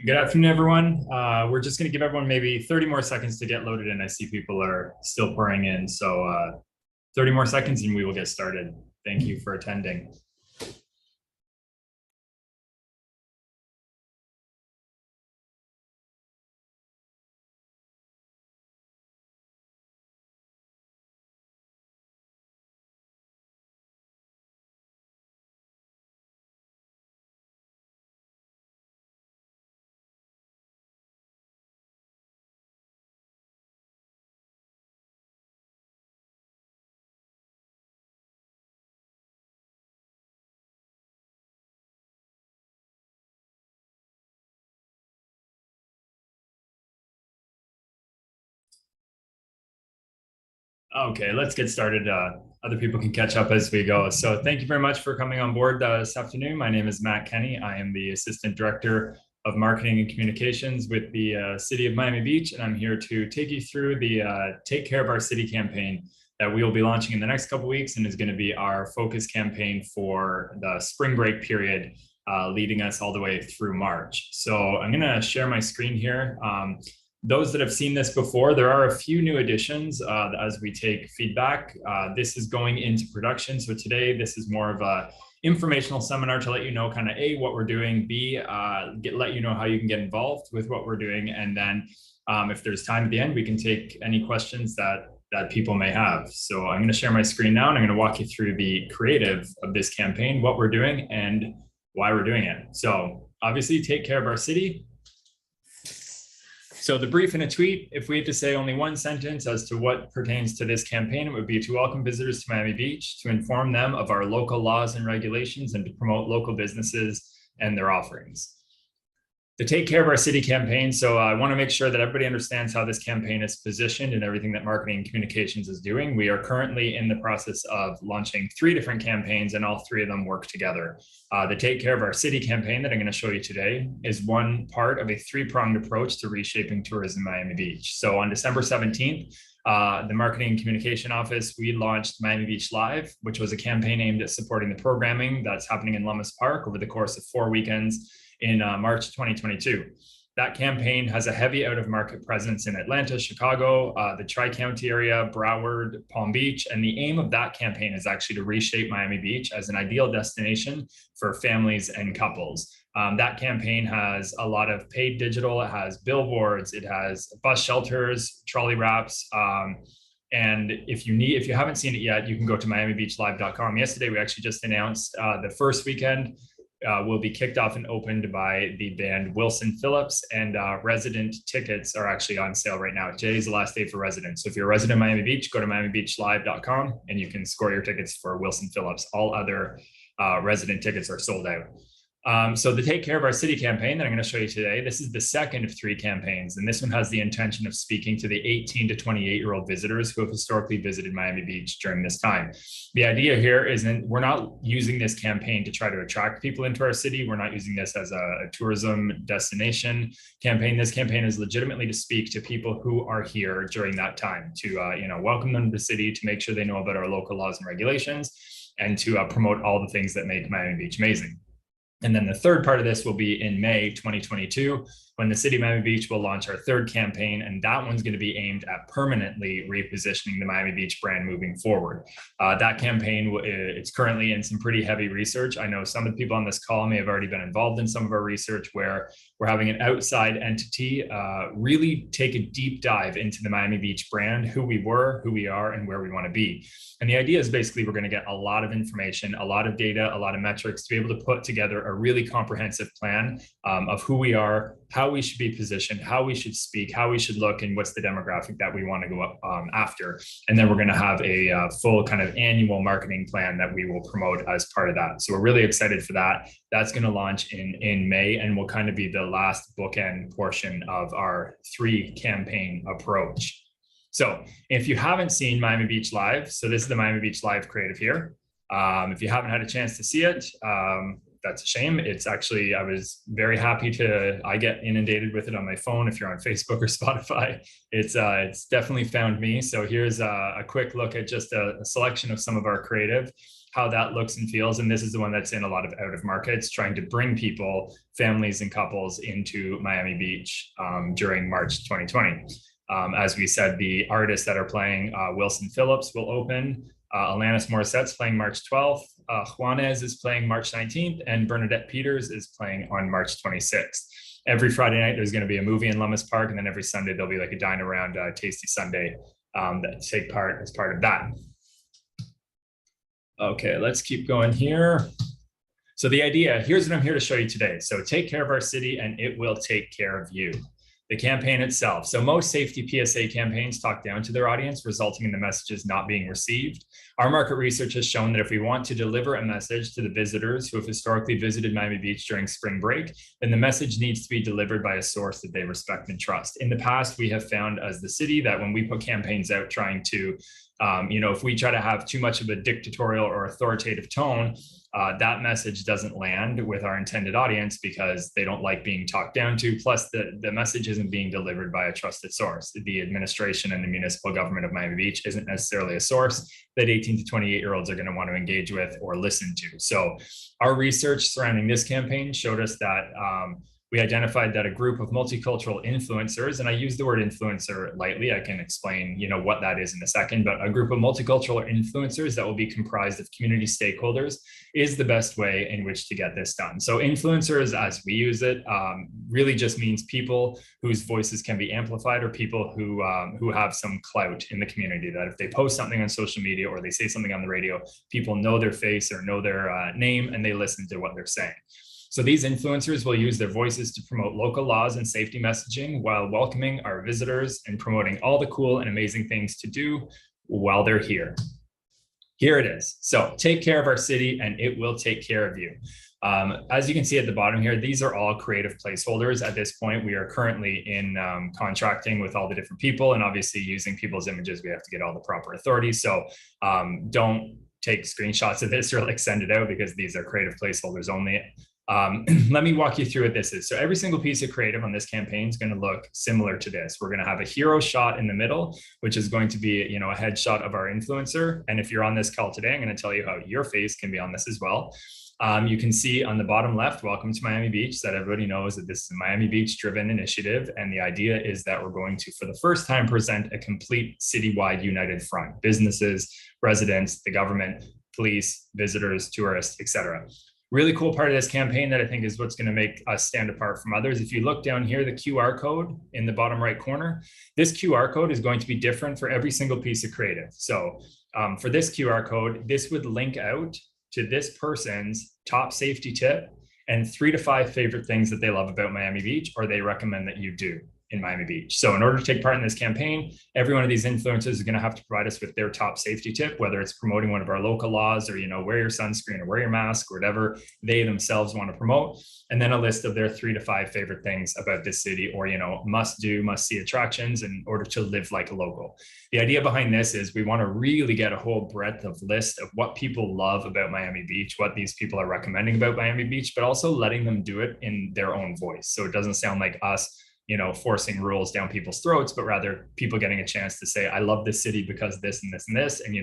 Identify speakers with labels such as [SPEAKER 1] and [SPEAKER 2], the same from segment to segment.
[SPEAKER 1] Good afternoon, everyone. We're just going to give everyone maybe 30 more seconds to get loaded in. I see people are still pouring in, so 30 more seconds and we will get started. Thank you for attending. Okay, let's get started. Other people can catch up as we go. So thank you very much for coming on board this afternoon. My name is Matt Kenny. I am the Assistant Director of Marketing and Communications with the City of Miami Beach, and I'm here to take you through the Take Care of Our City campaign that we will be launching in the next couple of weeks, and is going to be our focus campaign for the spring break period, leading us all the way through March. So I'm going to share my screen here. Those that have seen this before, there are a few new additions as we take feedback. This is going into production. So today, this is more of a informational seminar to let you know kind of A, what we're doing, B, let you know how you can get involved with what we're doing. And then if there's time at the end, we can take any questions that people may have. So I'm going to share my screen now, and I'm going to walk you through the creative of this campaign, what we're doing and why we're doing it. So obviously, take care of our city. So the brief in a tweet, if we had to say only one sentence as to what pertains to this campaign, it would be to welcome visitors to Miami Beach, to inform them of our local laws and regulations, and to promote local businesses and their offerings. The Take Care of Our City campaign. So I want to make sure that everybody understands how this campaign is positioned and everything that marketing and communications is doing. We are currently in the process of launching 3 different campaigns, and all 3 of them work together. The Take Care of Our City campaign that I'm going to show you today is one part of a 3-pronged approach to reshaping tourism in Miami Beach. So on December 17th, the Marketing and Communication Office, we launched Miami Beach Live, which was a campaign aimed at supporting the programming that's happening in Lummis Park over the course of 4 weekends in March 2022. That campaign has a heavy out-of-market presence in Atlanta, Chicago, the Tri-County area, Broward, Palm Beach, and the aim of that campaign is actually to reshape Miami Beach as an ideal destination for families and couples. That campaign has a lot of paid digital, it has billboards, it has bus shelters, trolley wraps, and if you haven't seen it yet, you can go to miamibeachlive.com. Yesterday, we actually just announced the first weekend will be kicked off and opened by the band Wilson Phillips, and resident tickets are actually on sale right now. Today's the last day for residents. So if you're a resident of Miami Beach, go to miamibeachlive.com and you can score your tickets for Wilson Phillips. All other resident tickets are sold out. So the Take Care of Our City campaign that I'm going to show you today, this is the second of 3 campaigns, and this one has the intention of speaking to the 18 to 28-year-old visitors who have historically visited Miami Beach during this time. The idea here is we're not using this campaign to try to attract people into our city. We're not using this as a tourism destination campaign. This campaign is legitimately to speak to people who are here during that time, to welcome them to the city, to make sure they know about our local laws and regulations, and to promote all the things that make Miami Beach amazing. And then the third part of this will be in May 2022, when the City of Miami Beach will launch our 3rd campaign, and that one's going to be aimed at permanently repositioning the Miami Beach brand moving forward. That campaign, it's currently in some pretty heavy research. I know some of the people on this call may have already been involved in some of our research, where we're having an outside entity really take a deep dive into the Miami Beach brand, who we were, who we are, and where we want to be. And the idea is basically we're going to get a lot of information, a lot of data, a lot of metrics to be able to put together a really comprehensive plan of who we are, how we should be positioned, how we should speak, how we should look, and what's the demographic that we want to go up after. And then we're going to have a full kind of annual marketing plan that we will promote as part of that. So we're really excited for that. That's going to launch in May, and will kind of be the last bookend portion of our 3 campaign approach. So if you haven't seen Miami Beach Live, so this is the Miami Beach Live creative here. If you haven't had a chance to see it, that's a shame. It's actually, I was very happy I get inundated with it on my phone. If you're on Facebook or Spotify, it's definitely found me. So here's a quick look at just a selection of some of our creative, how that looks and feels. And this is the one that's in a lot of out of markets, trying to bring people, families and couples into Miami Beach during March 2020. As we said, the artists that are playing, Wilson Phillips will open, Alanis Morissette's playing March 12th, Juanes is playing March 19th, and Bernadette Peters is playing on March 26th. Every Friday night, there's going to be a movie in Lummis Park, and then every Sunday, there'll be like a dine around Tasty Sunday that take part as part of that. Okay, let's keep going here. So the idea, here's what I'm here to show you today. So take care of our city and it will take care of you. The campaign itself. So most safety PSA campaigns talk down to their audience, resulting in the messages not being received. Our market research has shown that if we want to deliver a message to the visitors who have historically visited Miami Beach during spring break, then the message needs to be delivered by a source that they respect and trust. In the past, we have found as the city that when we put campaigns out trying to, if we try to have too much of a dictatorial or authoritative tone, that message doesn't land with our intended audience because they don't like being talked down to. Plus, the message isn't being delivered by a trusted source. The administration and the municipal government of Miami Beach isn't necessarily a source that 18 to 28-year-olds are going to want to engage with or listen to. So our research surrounding this campaign showed us that we identified that a group of multicultural influencers, and I use the word influencer lightly, I can explain, what that is in a second, but a group of multicultural influencers that will be comprised of community stakeholders is the best way in which to get this done. So influencers, as we use it, really just means people whose voices can be amplified, or people who have some clout in the community, that if they post something on social media or they say something on the radio, people know their face or know their name and they listen to what they're saying. So these influencers will use their voices to promote local laws and safety messaging while welcoming our visitors and promoting all the cool and amazing things to do while they're here. Here it is. So take care of our city and it will take care of you. As you can see at the bottom here, these are all creative placeholders. At this point, we are currently in contracting with all the different people, and obviously using people's images, we have to get all the proper authorities. So don't take screenshots of this or like send it out, because these are creative placeholders only. Let me walk you through what this is. So every single piece of creative on this campaign is going to look similar to this. We're going to have a hero shot in the middle, which is going to be, a headshot of our influencer. And if you're on this call today, I'm going to tell you how your face can be on this as well. You can see on the bottom left, welcome to Miami Beach, that everybody knows that this is a Miami Beach driven initiative. And the idea is that we're going to, for the first time, present a complete citywide united front: businesses, residents, the government, police, visitors, tourists, etc. Really cool part of this campaign that I think is what's going to make us stand apart from others. If you look down here, the QR code in the bottom right corner, this QR code is going to be different for every single piece of creative. So for this QR code, this would link out to this person's top safety tip and 3 to 5 favorite things that they love about Miami Beach, or they recommend that you do in Miami Beach. So in order to take part in this campaign, every one of these influencers is going to have to provide us with their top safety tip, whether it's promoting one of our local laws, or, wear your sunscreen or wear your mask, or whatever they themselves want to promote. And then a list of their 3 to 5 favorite things about this city, or, must do, must see attractions in order to live like a local. The idea behind this is we want to really get a whole breadth of list of what people love about Miami Beach, what these people are recommending about Miami Beach, but also letting them do it in their own voice. So it doesn't sound like us forcing rules down people's throats, but rather people getting a chance to say, I love this city because this and this and this. And,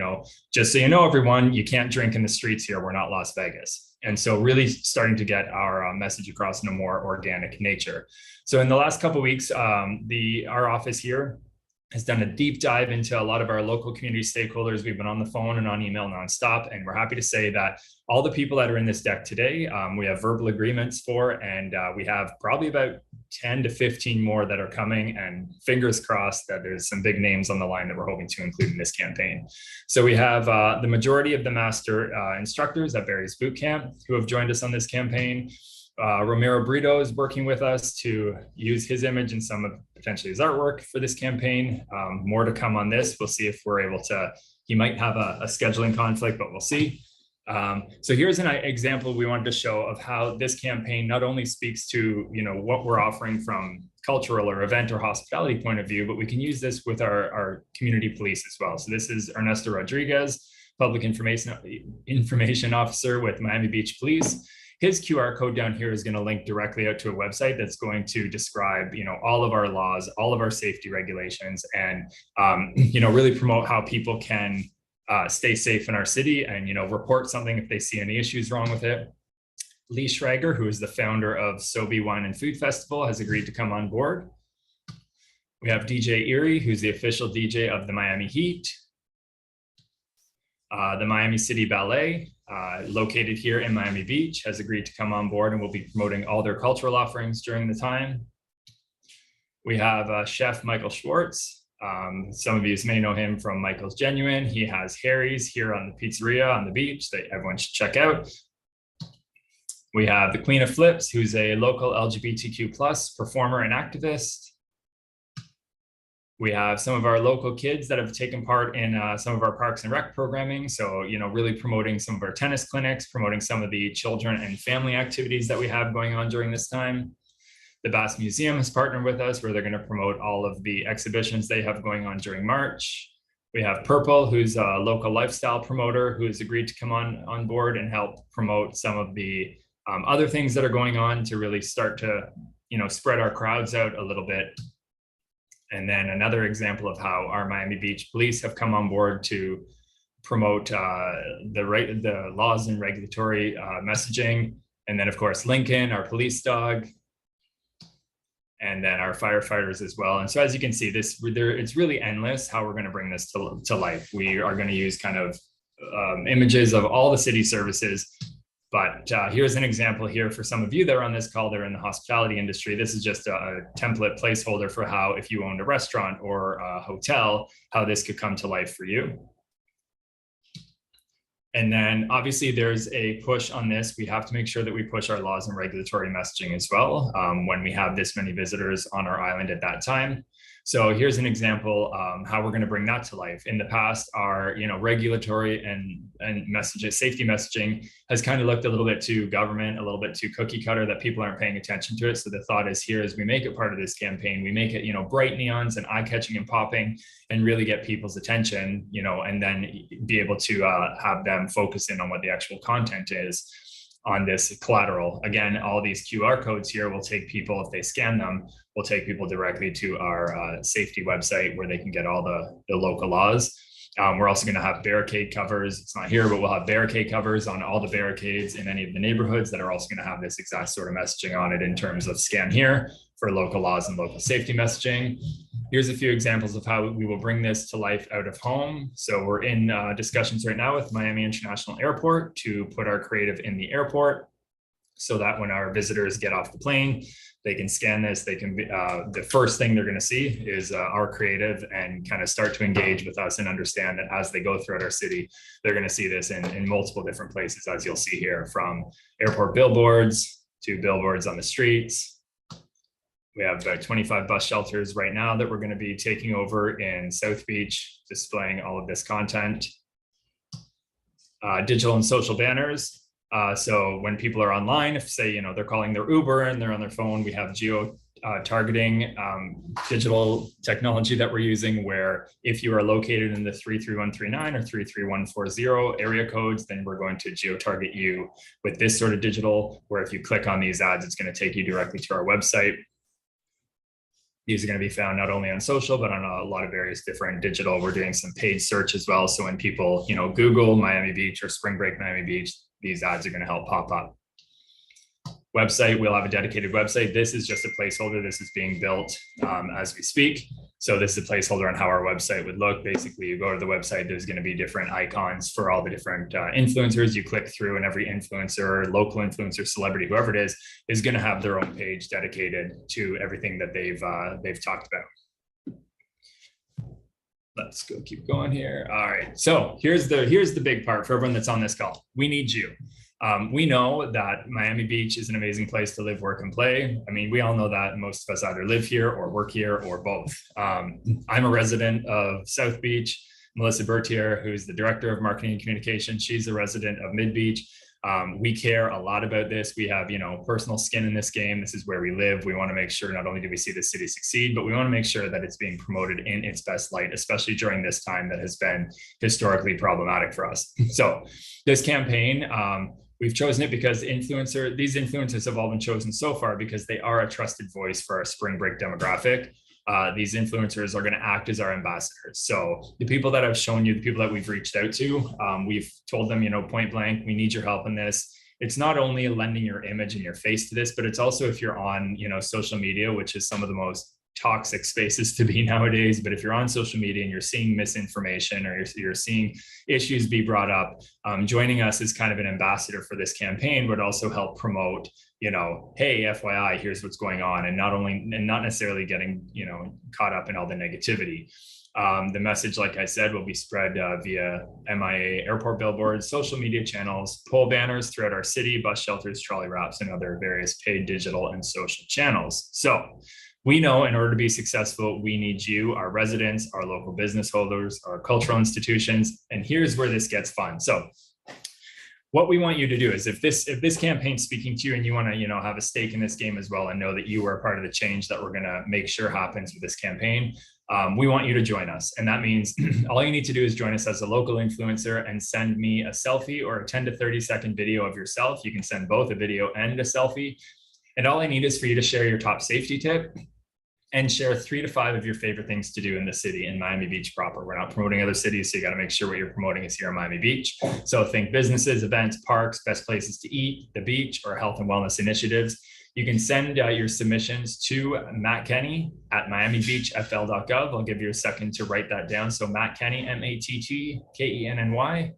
[SPEAKER 1] just so you know, everyone, you can't drink in the streets here. We're not Las Vegas. And so really starting to get our message across in a more organic nature. So in the last couple of weeks, our office here has done a deep dive into a lot of our local community stakeholders. We've been on the phone and on email nonstop, and we're happy to say that all the people that are in this deck today, we have verbal agreements for, and we have probably about 10 to 15 more that are coming, and fingers crossed that there's some big names on the line that we're hoping to include in this campaign. So we have the majority of the master instructors at Barry's Boot Camp who have joined us on this campaign. Romero Brito is working with us to use his image and some of potentially his artwork for this campaign. More to come on this. We'll see if we're able to, he might have a scheduling conflict, but we'll see. So here's an example we wanted to show of how this campaign not only speaks to, what we're offering from cultural or event or hospitality point of view, but we can use this with our community police as well. So this is Ernesto Rodriguez, Public Information Officer with Miami Beach Police. his QR code down here is going to link directly out to a website that's going to describe, all of our laws, all of our safety regulations, and, really promote how people can stay safe in our city and, report something if they see any issues wrong with it. Lee Schrager, who is the founder of Sobe Wine and Food Festival, has agreed to come on board. We have DJ Erie, who's the official DJ of the Miami Heat. The Miami City Ballet, located here in Miami Beach, has agreed to come on board and will be promoting all their cultural offerings during the time. We have Chef Michael Schwartz. Some of you may know him from Michael's Genuine. He has Harry's here on the pizzeria on the beach that everyone should check out. We have the Queen of Flips, who's a local LGBTQ+ performer and activist. We have some of our local kids that have taken part in some of our Parks and Rec programming. So, really promoting some of our tennis clinics, promoting some of the children and family activities that we have going on during this time. The Bass Museum has partnered with us where they're going to promote all of the exhibitions they have going on during March. We have Purple, who's a local lifestyle promoter who has agreed to come on board and help promote some of the other things that are going on to really start to, spread our crowds out a little bit. And then another example of how our Miami Beach police have come on board to promote the laws and regulatory messaging. And then, of course, Lincoln, our police dog, and then our firefighters as well. And so, as you can see, it's really endless how we're going to bring this to life. We are going to use kind of images of all the city services. But here's an example here for some of you that are on this call, they're in the hospitality industry. This is just a template placeholder for how, if you owned a restaurant or a hotel, how this could come to life for you. And then obviously there's a push on this. We have to make sure that we push our laws and regulatory messaging as well when we have this many visitors on our island at that time. So here's an example how we're going to bring that to life. In the past, our regulatory and messages, safety messaging has kind of looked a little bit too government, a little bit too cookie cutter, that people aren't paying attention to it. So the thought is here as we make it part of this campaign, we make it bright neons and eye-catching and popping, and really get people's attention, and then be able to have them focus in on what the actual content is on this collateral. Again, all these QR codes here will take people, if they scan them, will take people directly to our safety website where they can get all the local laws. We're also going to have barricade covers. It's not here, but we'll have barricade covers on all the barricades in any of the neighborhoods that are also going to have this exact sort of messaging on it in terms of scan here for local laws and local safety messaging. Here's a few examples of how we will bring this to life out of home. So we're in discussions right now with Miami International Airport to put our creative in the airport so that when our visitors get off the plane, they can scan this. They can be, the first thing they're going to see is our creative and kind of start to engage with us and understand that as they go throughout our city, they're going to see this in multiple different places, as you'll see here, from airport billboards to billboards on the streets. We have about 25 bus shelters right now that we're going to be taking over in South Beach, displaying all of this content. Digital and social banners. So when people are online, if say, they're calling their Uber and they're on their phone, we have geo targeting digital technology that we're using, where if you are located in the 33139 or 33140 area codes, then we're going to geo target you with this sort of digital, where if you click on these ads, it's going to take you directly to our website. These are going to be found not only on social, but on a lot of various different digital. We're doing some paid search as well. So when people, Google Miami Beach or Spring Break Miami Beach, these ads are going to help pop up. Website, we'll have a dedicated website. This is just a placeholder. This is being built as we speak. So this is a placeholder on how our website would look. Basically, you go to the website, there's going to be different icons for all the different influencers. You click through and every influencer, local influencer, celebrity, whoever it is going to have their own page dedicated to everything that they've talked about. Let's go keep going here. All right. So here's the big part for everyone that's on this call. We need you. We know that Miami Beach is an amazing place to live, work, and play. I mean, we all know that. Most of us either live here or work here or both. I'm a resident of South Beach. Melissa Bertier, who's the director of marketing and communication, she's a resident of Mid Beach. We care a lot about this. We have, personal skin in this game. This is where we live. We want to make sure not only do we see the city succeed, but we want to make sure that it's being promoted in its best light, especially during this time that has been historically problematic for us. So this campaign, We've chosen it because these influencers have all been chosen so far because they are a trusted voice for our spring break demographic. These influencers are going to act as our ambassadors. So the people that I've shown you, the people that we've reached out to, we've told them, point blank, we need your help in this. It's not only lending your image and your face to this, but it's also if you're on, social media, which is some of the most toxic spaces to be nowadays. But if you're on social media and you're seeing misinformation or you're seeing issues be brought up, joining us as kind of an ambassador for this campaign would also help promote, hey, FYI, here's what's going on, and not necessarily getting, caught up in all the negativity. The message, like I said, will be spread via MIA airport billboards, social media channels, pole banners throughout our city, bus shelters, trolley wraps, and other various paid digital and social channels. So we know in order to be successful, we need you, our residents, our local business holders, our cultural institutions. And here's where this gets fun. So what we want you to do is if this campaign's speaking to you and you want to, have a stake in this game as well and know that you are part of the change that we're going to make sure happens with this campaign, we want you to join us. And that means all you need to do is join us as a local influencer and send me a selfie or a 10 to 30 second video of yourself. You can send both a video and a selfie. And all I need is for you to share your top safety tip and share 3 to 5 of your favorite things to do in the city in Miami Beach proper. We're not promoting other cities, so you got to make sure what you're promoting is here in Miami Beach. So think businesses, events, parks, best places to eat, the beach, or health and wellness initiatives. You can send your submissions to Matt Kenny at miamibeachfl.gov. I'll give you a second to write that down. So Matt Kenny, MATTKENNY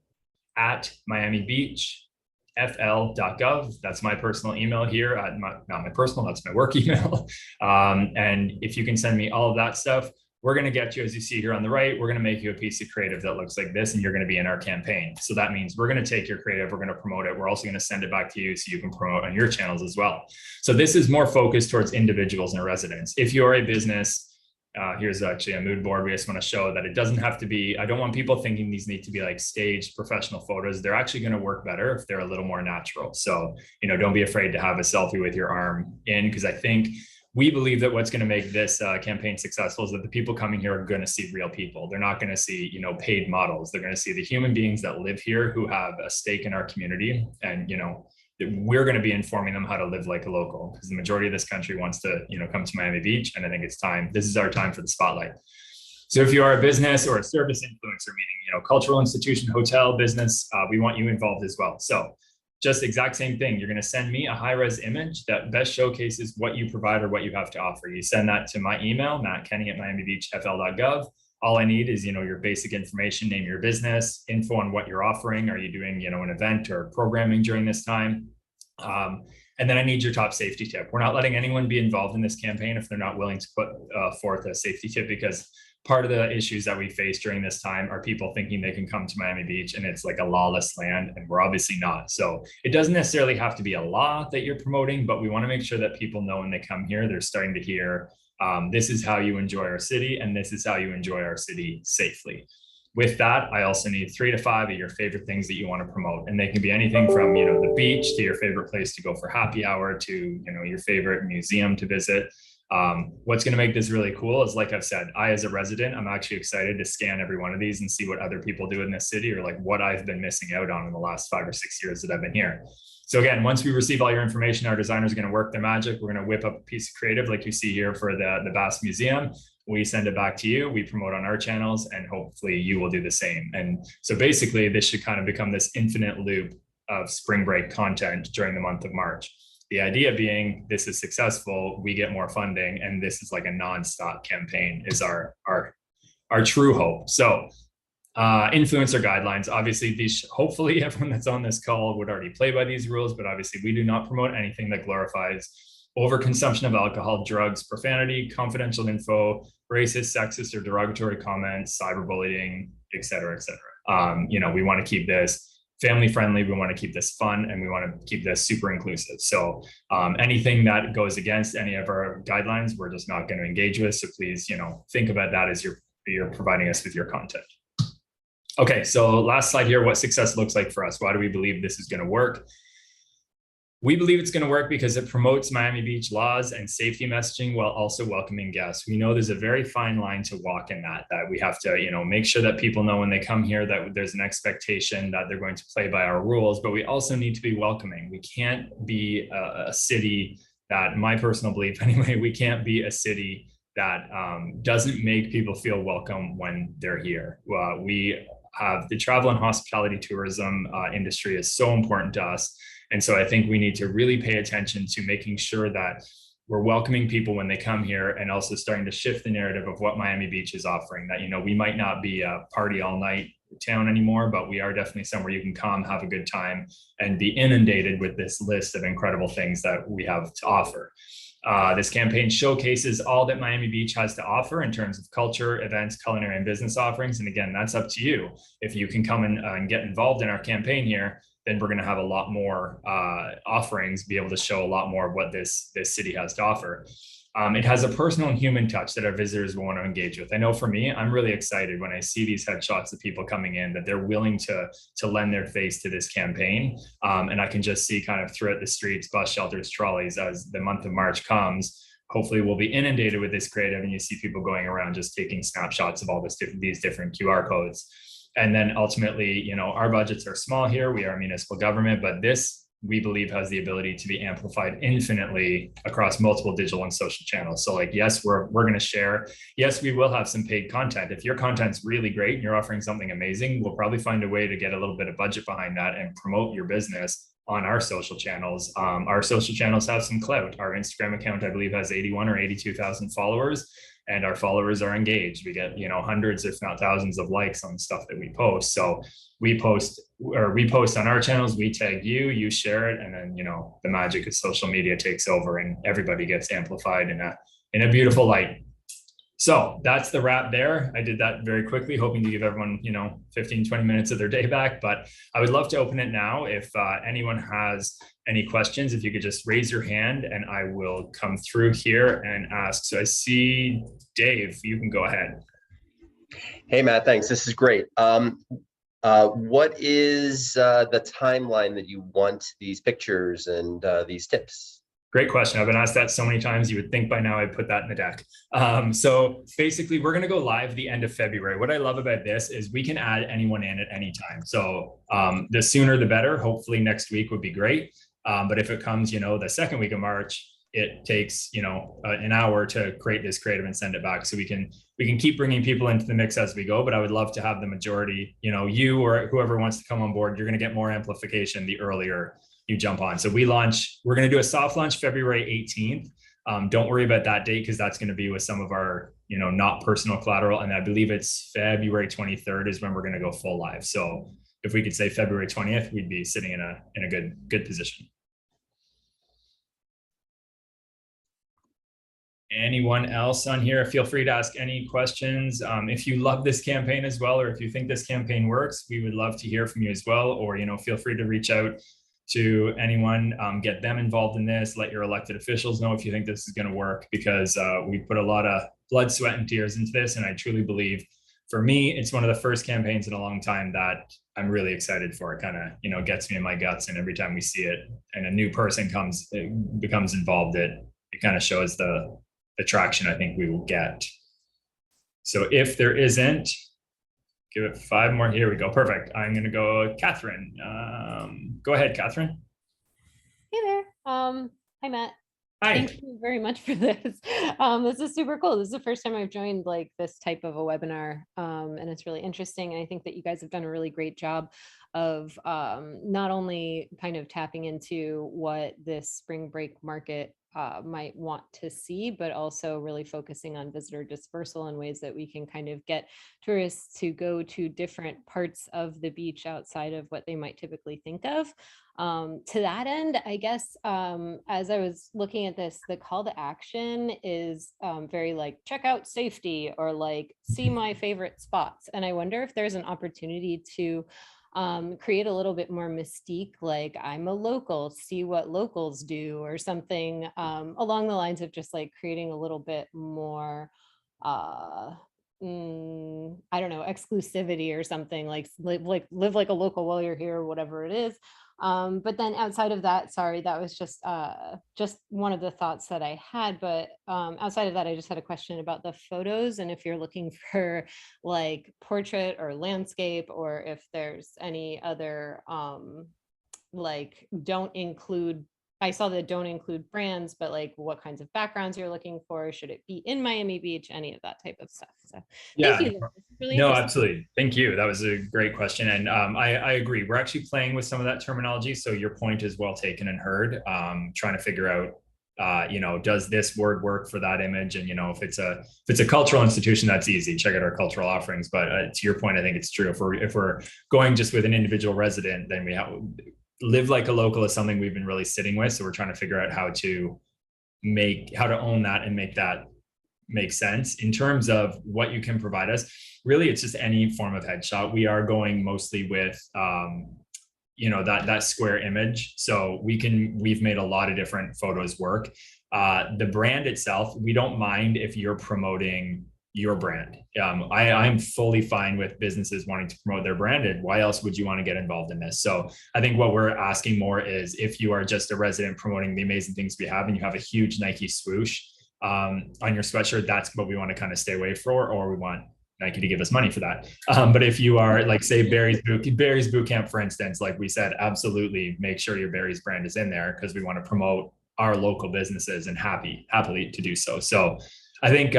[SPEAKER 1] at miamibeachfl.gov. That's my personal email here. Not my personal, that's my work email. And if you can send me all of that stuff, we're going to get you, as you see here on the right, we're going to make you a piece of creative that looks like this, and you're going to be in our campaign. So that means we're going to take your creative, we're going to promote it. We're also going to send it back to you so you can promote on your channels as well. So this is more focused towards individuals and residents. If you're a business, here's actually a mood board. We just want to show that it doesn't have to be, I don't want people thinking these need to be like staged professional photos. They're actually going to work better if they're a little more natural. So, don't be afraid to have a selfie with your arm in, because I think we believe that what's going to make this campaign successful is that the people coming here are going to see real people. They're not going to see, paid models. They're going to see the human beings that live here who have a stake in our community. And, we're going to be informing them how to live like a local, because the majority of this country wants to, come to Miami Beach. And I think it's time. This is our time for the spotlight. So if you are a business or a service influencer, meaning, cultural institution, hotel, business, we want you involved as well. So just exact same thing. You're going to send me a high-res image that best showcases what you provide or what you have to offer. You send that to my email, mattkenny@miamibeachfl.gov. All I need is, your basic information, name your business, info on what you're offering. Are you doing, an event or programming during this time? And then I need your top safety tip. We're not letting anyone be involved in this campaign if they're not willing to put forth a safety tip, because part of the issues that we face during this time are people thinking they can come to Miami Beach and it's like a lawless land, and we're obviously not. So it doesn't necessarily have to be a law that you're promoting, but we want to make sure that people know when they come here, they're starting to hear, this is how you enjoy our city, and this is how you enjoy our city safely. With that, I also need 3 to 5 of your favorite things that you want to promote. And they can be anything from, the beach to your favorite place to go for happy hour to, your favorite museum to visit. What's going to make this really cool is, like I've said, as a resident, I'm actually excited to scan every one of these and see what other people do in this city, or like what I've been missing out on in the last 5 or 6 years that I've been here. So again, once we receive all your information, our designers are going to work their magic. We're going to whip up a piece of creative like you see here for the Bass Museum. We send it back to you, we promote on our channels, and hopefully you will do the same. And so basically this should kind of become this infinite loop of spring break content during the month of March. The idea being, this is successful, we get more funding, and this is like a nonstop campaign is our true hope. So influencer guidelines, obviously hopefully everyone that's on this call would already play by these rules, but obviously we do not promote anything that glorifies overconsumption of alcohol, drugs, profanity, confidential info, racist, sexist, or derogatory comments, cyberbullying, et cetera, et cetera. We want to keep this family friendly. We want to keep this fun, and we want to keep this super inclusive. So anything that goes against any of our guidelines, we're just not going to engage with. So please, think about that as you're providing us with your content. Okay, so last slide here, what success looks like for us. Why do we believe this is going to work? We believe it's going to work because it promotes Miami Beach laws and safety messaging while also welcoming guests. We know there's a very fine line to walk in that we have to, make sure that people know when they come here that there's an expectation that they're going to play by our rules, but we also need to be welcoming. We can't be a city that, my personal belief anyway, we can't be a city that doesn't make people feel welcome when they're here. We have the travel and hospitality tourism industry is so important to us, and so I think we need to really pay attention to making sure that we're welcoming people when they come here, and also starting to shift the narrative of what Miami Beach is offering. That, we might not be a party all night town anymore, but we are definitely somewhere you can come, have a good time, and be inundated with this list of incredible things that we have to offer. This campaign showcases all that Miami Beach has to offer in terms of culture, events, culinary, and business offerings. And again, that's up to you. If you can come and get involved in our campaign here, then we're going to have a lot more offerings, be able to show a lot more of what this city has to offer. It has a personal and human touch that our visitors will want to engage with. I know for me, I'm really excited when I see these headshots of people coming in, that they're willing to lend their face to this campaign. And I can just see kind of throughout the streets, bus shelters, trolleys, as the month of March comes, hopefully we'll be inundated with this creative, and you see people going around just taking snapshots of all these different QR codes. And then ultimately, our budgets are small here. We are a municipal government, but this, we believe, has the ability to be amplified infinitely across multiple digital and social channels. So yes, we're going to share. Yes, we will have some paid content. If your content's really great and you're offering something amazing, we'll probably find a way to get a little bit of budget behind that and promote your business on our social channels. Our social channels have some clout. Our Instagram account, I believe, has 81 or 82,000 followers, and our followers are engaged. We get, hundreds, if not thousands, of likes on stuff that we post. So we post on our channels, we tag you, you share it, and then, the magic of social media takes over and everybody gets amplified in a beautiful light. So that's the wrap there. I did that very quickly, hoping to give everyone, 15, 20 minutes of their day back, but I would love to open it now. If anyone has any questions, if you could just raise your hand and I will come through here and ask. So I see Dave, you can go ahead.
[SPEAKER 2] Hey, Matt, thanks. This is great. What is the timeline that you want these pictures and these tips?
[SPEAKER 1] Great question. I've been asked that so many times. You would think by now I'd put that in the deck. So basically, we're going to go live the end of February. What I love about this is we can add anyone in at any time. So the sooner the better. Hopefully next week would be great. But if it comes, the second week of March, it takes, an hour to create this creative and send it back. So we can keep bringing people into the mix as we go. But I would love to have the majority, you or whoever wants to come on board. You're going to get more amplification the earlier you jump on. So we're going to do a soft launch February 18th. Don't worry about that date, because that's going to be with some of our, not personal collateral. And I believe it's February 23rd is when we're going to go full live. So if we could say February 20th, we'd be sitting in a good position. Anyone else on here? Feel free to ask any questions. If you love this campaign as well, or if you think this campaign works, we would love to hear from you as well. Or, feel free to reach out to anyone, get them involved in this, let your elected officials know if you think this is going to work, because we put a lot of blood, sweat, and tears into this. And I truly believe, for me, it's one of the first campaigns in a long time that I'm really excited for. It kind of, gets me in my guts. And every time we see it and a new person becomes involved, it kind of shows the traction I think we will get. So if there isn't, give it 5 more. Here we go. Perfect. I'm going to go Catherine. Go ahead, Catherine.
[SPEAKER 3] Hey there. Hi, Matt.
[SPEAKER 1] Hi.
[SPEAKER 3] Thank you very much for this. This is super cool. This is the first time I've joined this type of a webinar, and it's really interesting. And I think that you guys have done a really great job of not only kind of tapping into what this spring break market might want to see, but also really focusing on visitor dispersal in ways that we can kind of get tourists to go to different parts of the beach outside of what they might typically think of. To that end, I guess, as I was looking at this, the call to action is very check out safety, or see my favorite spots. And I wonder if there's an opportunity to create a little bit more mystique, I'm a local, see what locals do, or something along the lines of just creating a little bit more I don't know, exclusivity or something, live like a local while you're here, or whatever it is. But then outside of that, sorry, that was just one of the thoughts that I had. But outside of that, I just had a question about the photos and if you're looking for like portrait or landscape, or if there's any other like don't include, I saw that don't include brands, but like what kinds of backgrounds you're looking for. Should it be in Miami Beach? Any of that type of stuff. So
[SPEAKER 1] Yeah,
[SPEAKER 3] thank you. This is really
[SPEAKER 1] no,
[SPEAKER 3] interesting.
[SPEAKER 1] absolutely. Thank you. That was a great question. And I agree. We're actually playing with some of that terminology. So your point is well taken and heard. Trying to figure out, does this word work for that image? And, if it's a cultural institution, that's easy. Check out our cultural offerings. But to your point, I think it's true. If we're going just with an individual resident, then we have live like a local is something we've been really sitting with. So we're trying to figure out how to own that and make that make sense. In terms of what you can provide us, really it's just any form of headshot. We are going mostly with that square image, so we've made a lot of different photos work. The brand itself, we don't mind if you're promoting your brand. I'm fully fine with businesses wanting to promote their brand. Why else would you want to get involved in this? So I think what we're asking more is if you are just a resident promoting the amazing things we have and you have a huge Nike swoosh on your sweatshirt, that's what we want to kind of stay away from, or we want Nike to give us money for that. But if you are like, say, Barry's Boot Camp, for instance, like we said, absolutely make sure your Barry's brand is in there because we want to promote our local businesses and happily to do so. So I think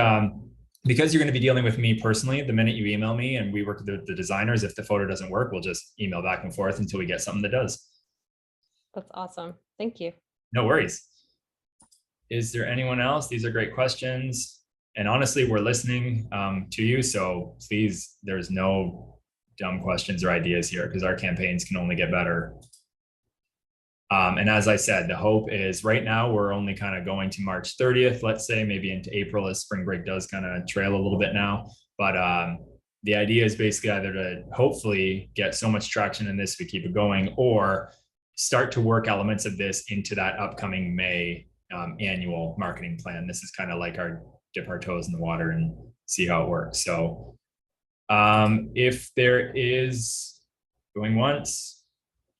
[SPEAKER 1] because you're going to be dealing with me personally, the minute you email me and we work with the designers, if the photo doesn't work, we'll just email back and forth until we get something that does.
[SPEAKER 3] That's awesome. Thank you.
[SPEAKER 1] No worries. Is there anyone else? These are great questions. And honestly, we're listening to you. So please, there's no dumb questions or ideas here because our campaigns can only get better. And as I said, the hope is right now we're only kind of going to March 30th, let's say, maybe into April as spring break does kind of trail a little bit now. But the idea is basically either to hopefully get so much traction in this, we keep it going, or start to work elements of this into that upcoming May annual marketing plan. This is kind of like our dip our toes in the water and see how it works. So if there is going once,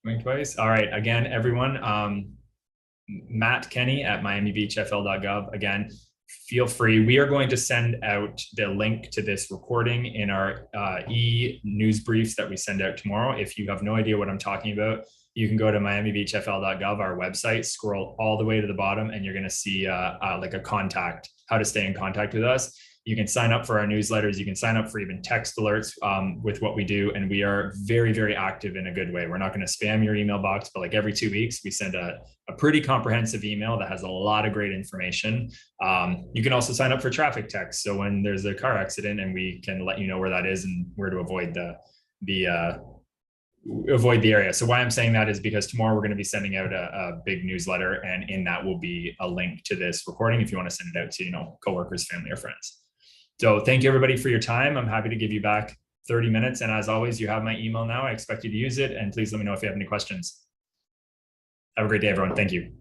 [SPEAKER 1] going twice. All right. Again, everyone, Matt Kenny at miamibeachfl.gov. Again, feel free. We are going to send out the link to this recording in our e-news briefs that we send out tomorrow. If you have no idea what I'm talking about, you can go to miamibeachfl.gov, our website, scroll all the way to the bottom, and you're going to see like a contact, how to stay in contact with us. You can sign up for our newsletters. You can sign up for even text alerts with what we do. And we are very, very active in a good way. We're not going to spam your email box, but like every 2 weeks, we send a pretty comprehensive email that has a lot of great information. You can also sign up for traffic text. So when there's a car accident, and we can let you know where that is and where to avoid avoid the area. So why I'm saying that is because tomorrow we're going to be sending out a big newsletter, and in that will be a link to this recording if you want to send it out to, coworkers, family, or friends. So thank you everybody for your time. I'm happy to give you back 30 minutes. And as always, you have my email now. I expect you to use it. And please let me know if you have any questions. Have a great day, everyone. Thank you.